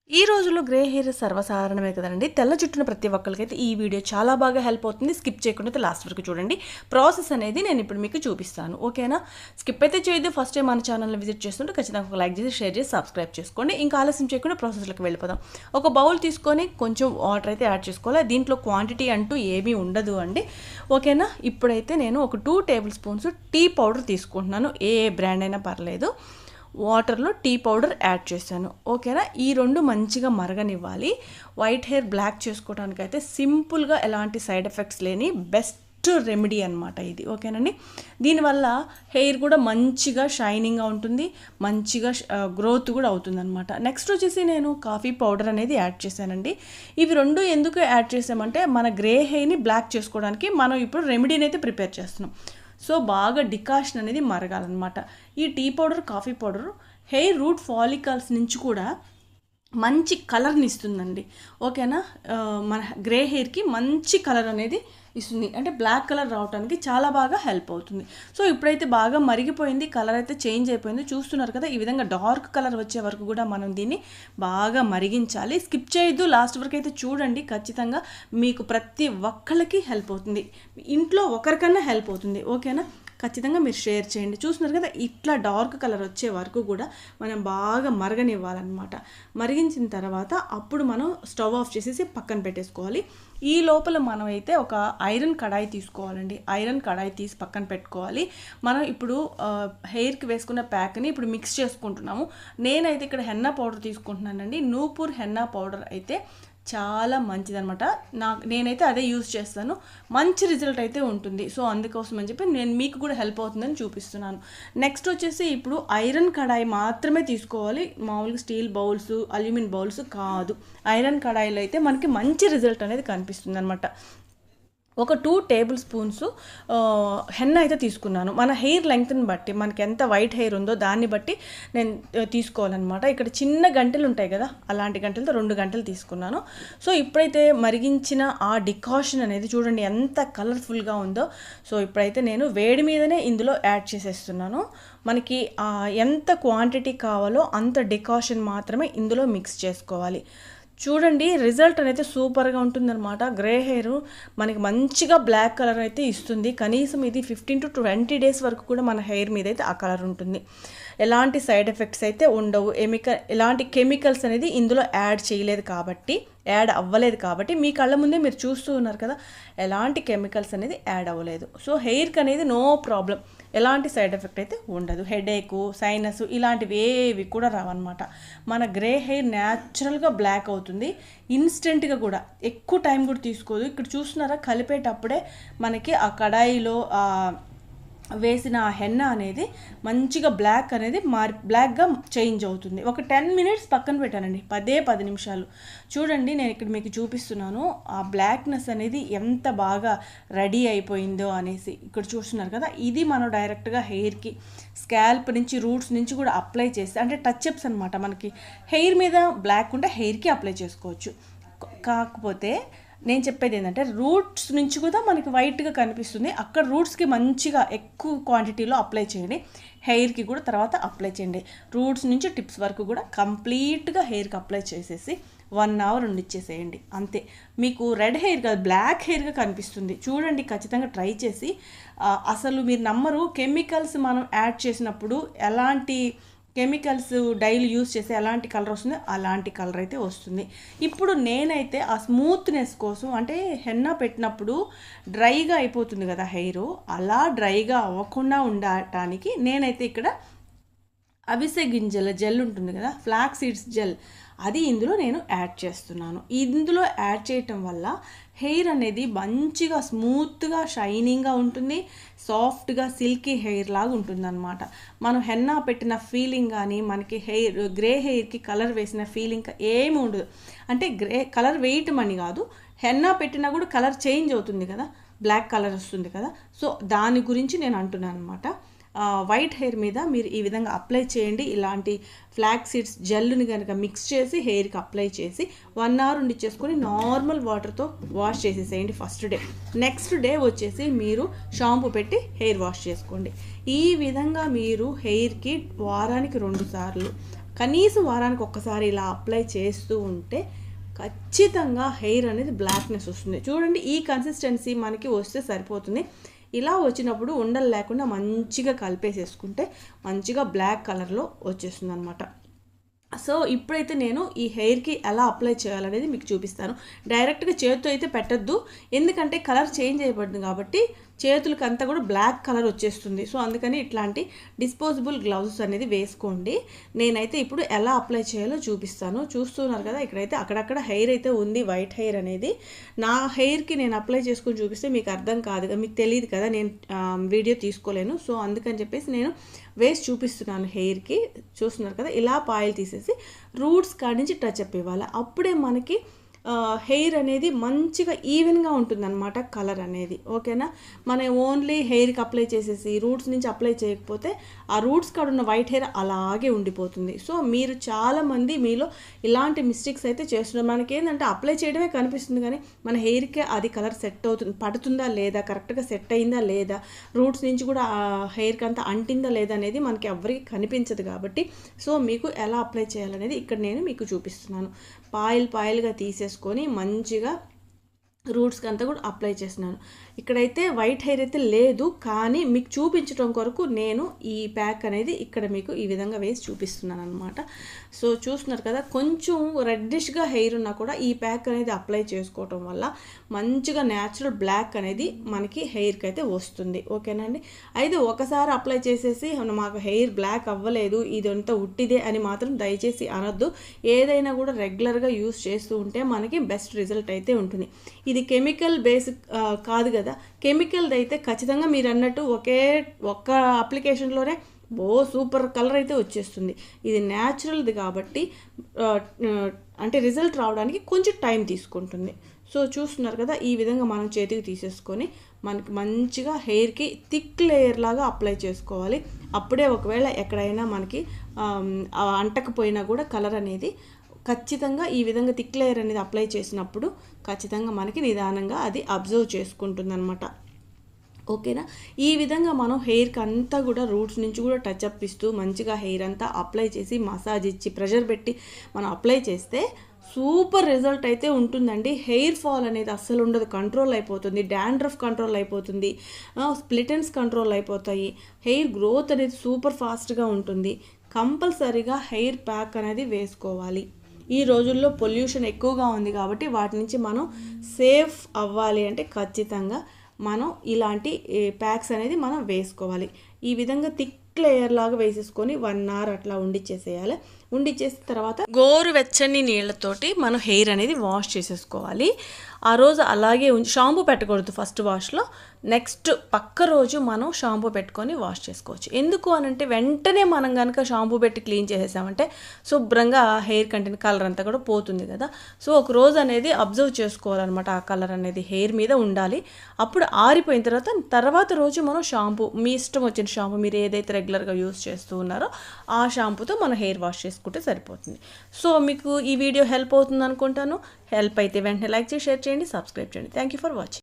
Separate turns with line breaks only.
ఈ రోజుల్లో grey hair సర్వసాధారణమే కదండి. తెల్ల జుట్టున ప్రతి ఒక్కరికైతే ఈ వీడియో చాలా బాగా హెల్ప్ అవుతుంది. స్కిప్ చేయకుండా అయితే లాస్ట్ వరకు చూడండి. ప్రాసెస్ అనేది నేను ఇప్పుడు మీకు చూపిస్తాను. ఓకేనా? స్కిప్ అయితే చేయొద్దు. ఫస్ట్ టైం మన ఛానల్ని విజిట్ చేస్తుంటే ఖచ్చితంగా ఒక లైక్ చేసి, షేర్ చేసి, సబ్స్క్రైబ్ చేసుకోండి. ఇంకా ఆలస్యం చేయకుండా ప్రాసెస్లోకి వెళ్ళిపోదాం. ఒక బౌల్ తీసుకొని కొంచెం వాటర్ అయితే యాడ్ చేసుకోవాలి. దీంట్లో క్వాంటిటీ అంటూ ఏమీ ఉండదు అండి. ఓకేనా? ఇప్పుడైతే నేను ఒక 2 టేబుల్ స్పూన్స్ టీ పౌడర్ తీసుకుంటున్నాను. ఏ బ్రాండ్ అయినా పర్లేదు. వాటర్లో టీ పౌడర్ యాడ్ చేశాను. ఓకేనా? ఈ రెండు మంచిగా మరగనివ్వాలి. వైట్ హెయిర్ బ్లాక్ చేసుకోవడానికి అయితే సింపుల్గా ఎలాంటి సైడ్ ఎఫెక్ట్స్ లేని బెస్ట్ రెమెడీ అనమాట ఇది. ఓకేనండి? దీనివల్ల హెయిర్ కూడా మంచిగా షైనింగ్గా ఉంటుంది, మంచిగా గ్రోత్ కూడా అవుతుంది అనమాట. నెక్స్ట్ వచ్చేసి నేను కాఫీ పౌడర్ అనేది యాడ్ చేశానండి. ఇవి రెండు ఎందుకు యాడ్ చేసామంటే మన గ్రే హెయిర్ని బ్లాక్ చేసుకోవడానికి మనం ఇప్పుడు రెమెడీని అయితే ప్రిపేర్ చేస్తున్నాం. సో బాగా డికాషన్ అనేది మరగాలన్నమాట. ఈ tea powder, coffee powder hair root follicles నుంచి కూడా మంచి కలర్ని ఇస్తుందండి. ఓకేనా? మన గ్రే హెయిర్కి మంచి కలర్ అనేది ఇస్తుంది. అంటే బ్లాక్ కలర్ రావడానికి చాలా బాగా హెల్ప్ అవుతుంది. సో ఇప్పుడైతే బాగా మరిగిపోయింది, కలర్ అయితే చేంజ్ అయిపోయింది. చూస్తున్నారు కదా, ఈ విధంగా డార్క్ కలర్ వచ్చే వరకు కూడా మనం దీన్ని బాగా మరిగించాలి. స్కిప్ చేయొద్దు, లాస్ట్ వరకు అయితే చూడండి. ఖచ్చితంగా మీకు ప్రతి ఒక్కళ్ళకి హెల్ప్ అవుతుంది, ఇంట్లో ఒకరికన్నా హెల్ప్ అవుతుంది. ఓకేనా? ఖచ్చితంగా మీరు షేర్ చేయండి. చూస్తున్నారు కదా, ఇట్లా డార్క్ కలర్ వచ్చే వరకు కూడా మనం బాగా మరగనివ్వాలన్నమాట. మరిగించిన తర్వాత అప్పుడు మనం స్టవ్ ఆఫ్ చేసేసి పక్కన పెట్టేసుకోవాలి. ఈ లోపల మనం అయితే ఒక ఐరన్ కడాయి తీసుకోవాలండి. ఐరన్ కడాయి తీసి పక్కన పెట్టుకోవాలి. మనం ఇప్పుడు హెయిర్కి వేసుకున్న ప్యాక్ని ఇప్పుడు మిక్స్ చేసుకుంటున్నాము. నేనైతే ఇక్కడ హెన్నా పౌడర్ తీసుకుంటున్నానండి. నూపూర్ హెన్నా పౌడర్ అయితే చాలా మంచిదనమాట. నేనైతే అదే యూజ్ చేస్తాను. మంచి రిజల్ట్ అయితే ఉంటుంది. సో అందుకోసం అని చెప్పి నేను మీకు కూడా హెల్ప్ అవుతుందని చూపిస్తున్నాను. నెక్స్ట్ వచ్చేసి ఇప్పుడు ఐరన్ కడాయి మాత్రమే తీసుకోవాలి. మామూలుగా స్టీల్ బౌల్స్, అల్యూమినియం బౌల్స్ కాదు. ఐరన్ కడాయిలో అయితే మనకి మంచి రిజల్ట్ అనేది కనిపిస్తుంది అనమాట. ఒక 2 టేబుల్ స్పూన్స్ హెన్న అయితే తీసుకున్నాను. మన హెయిర్ లెంగ్త్ని బట్టి, మనకి ఎంత వైట్ హెయిర్ ఉందో దాన్ని బట్టి నేను తీసుకోవాలన్నమాట. ఇక్కడ చిన్న గంటలు ఉంటాయి కదా, అలాంటి గంటలతో 2 గంటలు తీసుకున్నాను. సో ఇప్పుడైతే మరిగించిన ఆ డికాషన్ అనేది చూడండి ఎంత కలర్ఫుల్గా ఉందో. సో ఇప్పుడైతే నేను వేడి మీదనే ఇందులో యాడ్ చేసేస్తున్నాను. మనకి ఎంత క్వాంటిటీ కావాలో అంత డికాషన్ మాత్రమే ఇందులో మిక్స్ చేసుకోవాలి. చూడండి, రిజల్ట్ అనేది సూపర్గా ఉంటుందన్నమాట. గ్రే హెయిర్ మనకి మంచిగా బ్లాక్ కలర్ అయితే ఇస్తుంది. కనీసం ఇది 15 to 20 డేస్ వరకు కూడా మన హెయిర్ మీద అయితే ఆ కలర్ ఉంటుంది. ఎలాంటి సైడ్ ఎఫెక్ట్స్ అయితే ఉండవు. ఎలాంటి కెమికల్స్ అనేది ఇందులో యాడ్ అవ్వలేదు కాబట్టి మీ కళ్ళ ముందే మీరు చూస్తూ ఉన్నారు కదా, ఎలాంటి కెమికల్స్ అనేది యాడ్ అవ్వలేదు. సో హెయిర్కి అనేది నో ప్రాబ్లం, ఎలాంటి సైడ్ ఎఫెక్ట్ అయితే ఉండదు. హెడేకు, సైనస్ ఇలాంటివి ఏవి కూడా రావన్నమాట. మన గ్రే హెయిర్ న్యాచురల్గా బ్లాక్ అవుతుంది ఇన్స్టెంట్గా కూడా. ఎక్కువ టైం కూడా తీసుకోదు. ఇక్కడ చూస్తున్నారా, కలిపేటప్పుడే మనకి ఆ కడాయిలో వేసిన హెన్న అనేది మంచిగా బ్లాక్ అనేది బ్లాక్గా చేంజ్ అవుతుంది. ఒక 10 మినిట్స్ పక్కన పెట్టానండి, 10 నిమిషాలు. చూడండి, నేను ఇక్కడ మీకు చూపిస్తున్నాను ఆ బ్లాక్నెస్ అనేది ఎంత బాగా రెడీ అయిపోయిందో అనేసి. ఇక్కడ చూస్తున్నారు కదా, ఇది మనం డైరెక్ట్గా హెయిర్కి, స్కాల్ప్ నుంచి, రూట్స్ నుంచి కూడా అప్లై చేస్తే, అంటే టచ్అప్స్ అనమాట. మనకి హెయిర్ మీద బ్లాక్ ఉంటే హెయిర్కి అప్లై చేసుకోవచ్చు. కాకపోతే నేను చెప్పేది ఏంటంటే, రూట్స్ నుంచి కూడా మనకి వైట్గా కనిపిస్తుంది. అక్కడ రూట్స్కి మంచిగా ఎక్కువ క్వాంటిటీలో అప్లై చేయండి, హెయిర్కి కూడా తర్వాత అప్లై చేయండి. రూట్స్ నుంచి టిప్స్ వరకు కూడా కంప్లీట్గా హెయిర్కి అప్లై చేసేసి 1 అవర్ ఉండిచ్చేసేయండి. అంతే, మీకు రెడ్ హెయిర్ కాదు, బ్లాక్ హెయిర్గా కనిపిస్తుంది. చూడండి, ఖచ్చితంగా ట్రై చేసి. అసలు మీరు నమ్మరు, కెమికల్స్ మనం యాడ్ చేసినప్పుడు ఎలాంటి కెమికల్స్ డైలీ యూస్ చేసి ఎలాంటి కలర్ వస్తుందో అలాంటి కలర్ అయితే వస్తుంది. ఇప్పుడు నేనైతే ఆ స్మూత్నెస్ కోసం, అంటే హెన్నా పెట్టినప్పుడు డ్రైగా అయిపోతుంది కదా హెయిర్, అలా డ్రైగా అవ్వకుండా ఉండటానికి నేనైతే ఇక్కడ అవిసె గింజల జెల్ ఉంటుంది కదా, ఫ్లాక్ సీడ్స్ జెల్, అది ఇందులో నేను యాడ్ చేస్తున్నాను. ఇందులో యాడ్ చేయటం వల్ల హెయిర్ అనేది మంచిగా స్మూత్గా షైనింగ్గా ఉంటుంది, సాఫ్ట్గా సిల్కీ హెయిర్ లాగా ఉంటుంది అనమాట. మనం హెన్నా పెట్టిన ఫీలింగ్ కానీ, మనకి గ్రే హెయిర్కి కలర్ వేసిన ఫీలింగ్ ఏమి ఉండదు. అంటే కలర్ వేయటం అని కాదు, హెన్నా పెట్టినా కూడా కలర్ చేంజ్ అవుతుంది కదా, బ్లాక్ కలర్ వస్తుంది కదా. సో దాని గురించి నేను అంటున్నాను అనమాట. వైట్ హెయిర్ మీద మీరు ఈ విధంగా అప్లై చేయండి. ఇలాంటి ఫ్లాక్ సీడ్స్ జెల్ని కనుక మిక్స్ చేసి హెయిర్కి అప్లై చేసి 1 అవర్ ఉండిచ్చేసుకొని నార్మల్ వాటర్తో వాష్ చేసేసేయండి ఫస్ట్ డే. నెక్స్ట్ డే వచ్చేసి మీరు షాంపూ పెట్టి హెయిర్ వాష్ చేసుకోండి. ఈ విధంగా మీరు హెయిర్కి వారానికి 2 సార్లు కనీసం వారానికి ఒక్కసారి ఇలా అప్లై చేస్తూ ఉంటే ఖచ్చితంగా హెయిర్ అనేది బ్లాక్నెస్ వస్తుంది. చూడండి, ఈ కన్సిస్టెన్సీ మనకి వస్తే సరిపోతుంది. ఇలా వచ్చినప్పుడు ఉండలు లేకుండా మంచిగా కలిపేసేసుకుంటే మంచిగా బ్లాక్ కలర్లో వచ్చేస్తుంది అనమాట. సో ఇప్పుడైతే నేను ఈ హెయిర్కి ఎలా అప్లై చేయాలనేది మీకు చూపిస్తాను. డైరెక్ట్గా చేతితో అయితే పెట్టద్దు, ఎందుకంటే కలర్ చేంజ్ అయిపోతుంది కాబట్టి చేతులకి అంతా కూడా బ్లాక్ కలర్ వచ్చేస్తుంది. సో అందుకని ఇట్లాంటి డిస్పోజబుల్ గ్లౌజెస్ అనేది వేసుకోండి. నేనైతే ఇప్పుడు ఎలా అప్లై చేయాలో చూపిస్తాను. చూస్తున్నారు కదా, ఇక్కడైతే అక్కడక్కడ హెయిర్ అయితే ఉంది, వైట్ హెయిర్ అనేది. నా హెయిర్కి నేను అప్లై చేసుకొని చూపిస్తే మీకు అర్థం కాదు, మీకు తెలియదు కదా, నేను వీడియో తీసుకోలేను. సో అందుకని చెప్పేసి నేను వేసి చూపిస్తున్నాను హెయిర్కి. చూస్తున్నారు కదా, ఇలా పాయిల్ తీసేసి రూట్స్ కాడి నుంచి టచ్ అప్ ఇవ్వాలి. అప్పుడే మనకి హెయిర్ అనేది మంచిగా ఈవెన్గా ఉంటుందన్నమాట కలర్ అనేది. ఓకేనా, మనం ఓన్లీ హెయిర్కి అప్లై చేసేసి రూట్స్ నుంచి అప్లై చేయకపోతే ఆ రూట్స్ కాడ ఉన్న వైట్ హెయిర్ అలాగే ఉండిపోతుంది. సో మీరు చాలామంది మీలో ఇలాంటి మిస్టేక్స్ అయితే చేస్తున్నారు. మనకేంటంటే అప్లై చేయడమే కనిపిస్తుంది కానీ మన హెయిర్కే అది కలర్ సెట్ అవుతుంది, పడుతుందా లేదా, కరెక్ట్గా సెట్ అయిందా లేదా, రూట్స్ నుంచి కూడా హెయిర్కి అంతా అంటిందా లేదా అనేది మనకి ఎవరికి కనిపించదు. కాబట్టి సో మీకు ఎలా అప్లై చేయాలనేది ఇక్కడ నేను మీకు చూపిస్తున్నాను. పాయిల్గా తీసేసుకొని మంచిగా రూట్స్కి అంతా కూడా అప్లై చేస్తున్నాను. ఇక్కడైతే వైట్ హెయిర్ అయితే లేదు, కానీ మీకు చూపించడం కొరకు నేను ఈ ప్యాక్ అనేది ఇక్కడ మీకు ఈ విధంగా వేసి చూపిస్తున్నాను అనమాట. సో చూస్తున్నారు కదా, కొంచెం రెడ్డిష్గా హెయిర్ ఉన్నా కూడా ఈ ప్యాక్ అనేది అప్లై చేసుకోవటం వల్ల మంచిగా న్యాచురల్ బ్లాక్ అనేది మనకి హెయిర్కి అయితే వస్తుంది. ఓకేనండి, అయితే ఒకసారి అప్లై చేసేసి మాకు హెయిర్ బ్లాక్ అవ్వలేదు, ఇదంతా ఉట్టిదే అని మాత్రం దయచేసి అనొద్దు. ఏదైనా కూడా రెగ్యులర్గా యూస్ చేస్తూ ఉంటే మనకి బెస్ట్ రిజల్ట్ అయితే ఉంటుంది. ఇది కెమికల్ బేసిక్ కాదు కదా, కెమికల్ది అయితే ఖచ్చితంగా మీరు అన్నట్టు ఒక్క అప్లికేషన్లోనే సూపర్ కలర్ అయితే వచ్చేస్తుంది. ఇది న్యాచురల్ది కాబట్టి అంటే రిజల్ట్ రావడానికి కొంచెం టైం తీసుకుంటుంది. సో చూస్తున్నారు కదా, ఈ విధంగా మనం చేతికి తీసేసుకొని మనకి మంచిగా హెయిర్కి థిక్ లేయర్ లాగా అప్లై చేసుకోవాలి. అప్పుడే ఒకవేళ ఎక్కడైనా మనకి అంటకపోయినా కూడా కలర్ అనేది ఖచ్చితంగా ఈ విధంగా థిక్ లేయర్ అనేది అప్లై చేసినప్పుడు ఖచ్చితంగా మనకి నిదానంగా అది అబ్జర్వ్ చేసుకుంటుంది అనమాట. ఓకేనా, ఈ విధంగా మనం హెయిర్కి అంతా కూడా రూట్స్ నుంచి కూడా టచ్ అప్ ఇస్తూ మంచిగా హెయిర్ అంతా అప్లై చేసి మసాజ్ ఇచ్చి ప్రెషర్ పెట్టి మనం అప్లై చేస్తే సూపర్ రిజల్ట్ అయితే ఉంటుందండి. హెయిర్ ఫాల్ అనేది అస్సలు ఉండదు, కంట్రోల్ అయిపోతుంది. డాండ్రఫ్ కంట్రోల్ అయిపోతుంది, స్ప్లిట్ ఎండ్స్ కంట్రోల్ అయిపోతాయి. హెయిర్ గ్రోత్ అనేది సూపర్ ఫాస్ట్గా ఉంటుంది. కంపల్సరీగా హెయిర్ ప్యాక్ అనేది వేసుకోవాలి. ఈ రోజుల్లో పొల్యూషన్ ఎక్కువగా ఉంది కాబట్టి వాటి నుంచి మనం సేఫ్ అవ్వాలి అంటే ఖచ్చితంగా మనం ఇలాంటి ప్యాక్స్ అనేది మనం వేసుకోవాలి. ఈ విధంగా థిక్ లేయర్ లాగా వేసేసుకొని 1 hour అట్లా ఉండిచ్చేసేయాలి. ఉండిచ్చేసిన తర్వాత గోరువెచ్చని నీళ్ళతోటి మనం హెయిర్ అనేది వాష్ చేసేసుకోవాలి. ఆ రోజు అలాగే షాంపూ పెట్టకూడదు ఫస్ట్ వాష్లో. నెక్స్ట్ పక్క రోజు మనం షాంపూ పెట్టుకొని వాష్ చేసుకోవచ్చు. ఎందుకు అనంటే వెంటనే మనం కనుక షాంపూ పెట్టి క్లీన్ చేసేసామంటే శుభ్రంగా హెయిర్ కంటెంట్ కలర్ అంతా కూడా పోతుంది కదా. సో ఒక రోజు అనేది అబ్జర్వ్ చేసుకోవాలన్నమాట, ఆ కలర్ అనేది హెయిర్ మీద ఉండాలి. అప్పుడు ఆరిపోయిన తర్వాత రోజు మనం షాంపూ, మీ ఇష్టం వచ్చిన షాంపూ మీరు ఏదైతే రెగ్యులర్గా యూస్ చేస్తూ ఉన్నారో ఆ షాంపూతో మనం హెయిర్ వాష్ చేసుకుంటే సరిపోతుంది. సో మీకు ఈ వీడియో హెల్ప్ అవుతుంది అనుకుంటాను. హెల్ప్ అయితే వెంటనే లైక్ చేసి షేర్ చేయండి, సబ్స్క్రైబ్ చేయండి. Thank you for watching.